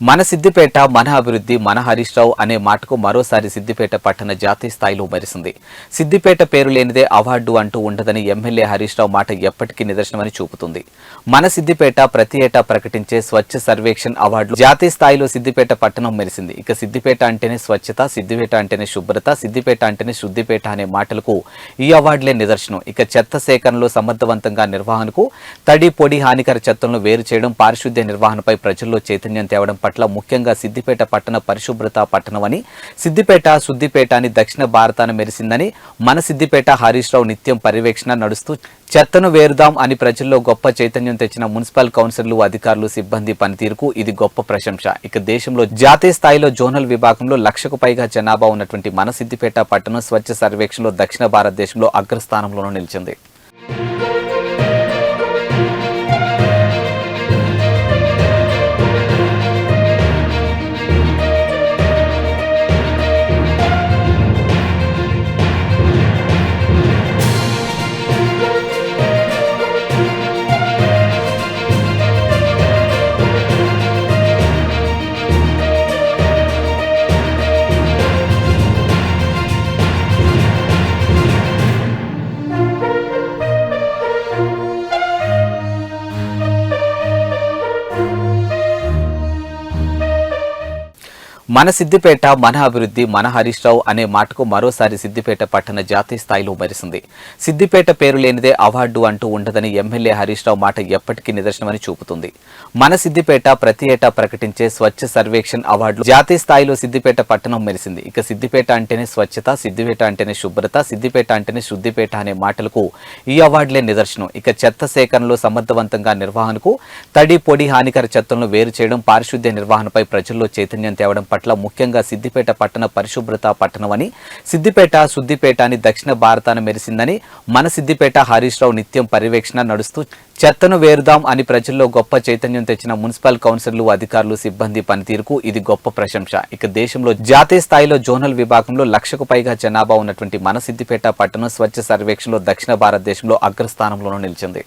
మన సిద్దిపేట మన అభివృద్ధి మన హరీష్ రావు అనే మాటకు మరోసారి సిద్దిపేట పట్టణ జాతీయ స్థాయిలో మెరిసింది. సిద్దిపేట పేరు లేనిదే అవార్డు అంటూ ఉండదని ఎమ్మెల్యే హరీష్ రావు మాట ఎప్పటికీ నిదర్శనమని చూపుతుంది. మన సిద్దిపేట ప్రతి ఏటా ప్రకటించే స్వచ్ఛ సర్వేక్షణ్ అవార్డులు జాతీయ స్థాయిలో సిద్దిపేట పట్టణం మెరిసింది. ఇక సిద్దిపేట అంటేనే స్వచ్ఛత, సిద్దిపేట అంటేనే శుభ్రత, సిద్దిపేట అంటేనే శుద్దిపేట అనే మాటలకు ఈ అవార్డులే నిదర్శనం. ఇక చెత్త సేకరణలో సమర్థవంతంగా నిర్వహణకు, తడి పొడి హానికర చెత్తలను వేరు చేయడం, పారిశుద్ధ్య నిర్వహణపై ప్రజల్లో చైతన్యం తేవడం పట్ల ముఖ్యంగా సిద్దిపేట పట్టణ పరిశుభ్రత పట్టణమని, సిద్దిపేట శుద్దిపేట అని దక్షిణ భారతాన మెరిసిందని, మన సిద్దిపేట హరీష్ రావు నిత్యం పర్యవేక్షణ నడుస్తూ చెత్తను వేరుదాం అని ప్రజల్లో గొప్ప చైతన్యం తెచ్చిన మున్సిపల్ కౌన్సిలర్లు, అధికారులు, సిబ్బంది పనితీరుకు ఇది గొప్ప ప్రశంస. ఇక దేశంలో జాతీయ స్థాయిలో జోనల్ విభాగంలో 1,00,000కు పైగా జనాభా ఉన్నటువంటి మన సిద్దిపేట పట్టణం స్వచ్ఛ సర్వేక్షణలో దక్షిణ భారతదేశంలో అగ్రస్థానంలోనూ నిలిచింది. మన సిద్దిపేట మన అభివృద్ధి మన హరీష్ రావు అనే మాటకు మరోసారి సిద్దిపేట పట్టణ జాతీయ స్థాయిలో మెరిసింది. సిద్దిపేట పేరు లేనిదే అవార్డు అంటూ ఉండదని ఎమ్మెల్యే హరీష్ రావు మాట ఎప్పటికీ నిదర్శనమని చూపుతుంది. మన సిద్దిపేట ప్రతి ఏటా ప్రకటించే స్వచ్ఛ సర్వేక్షణ్ అవార్డులు జాతీయ స్థాయిలో సిద్దిపేట పట్టణం మెరిసింది. ఇక సిద్దిపేట అంటేనే స్వచ్ఛత, సిద్దిపేట అంటేనే శుభ్రత, సిద్దిపేట అంటేనే శుద్దిపేట అనే మాటలకు ఈ అవార్డులే నిదర్శనం. ఇక చెత్త సేకరణలో సమర్థవంతంగా నిర్వహణకు, తడి పొడి హానికర చెత్తలను వేరు చేయడం, పారిశుద్ధ్య నిర్వహణపై ప్రజల్లో చైతన్యం తేవడం పట్ల ముఖ్యంగా సిద్దిపేట పట్టణ పరిశుభ్రత పట్టణమని, సిద్దిపేట శుద్దిపేట అని దక్షిణ భారతాన మెరిసిందని, మన సిద్దిపేట హరీష్ రావు నిత్యం పర్యవేక్షణ నడుస్తూ చెత్తను వేరుదాం అని ప్రజల్లో గొప్ప చైతన్యం తెచ్చిన మున్సిపల్ కౌన్సిలర్లు, అధికారులు, సిబ్బంది పనితీరుకు ఇది గొప్ప ప్రశంస. ఇక దేశంలో జాతీయ స్థాయిలో జోనల్ విభాగంలో 1,00,000కు పైగా జనాభా ఉన్నటువంటి మన సిద్దిపేట పట్టణం స్వచ్ఛ సర్వేక్షణలో దక్షిణ భారతదేశంలో అగ్రస్థానంలోనూ నిలిచింది.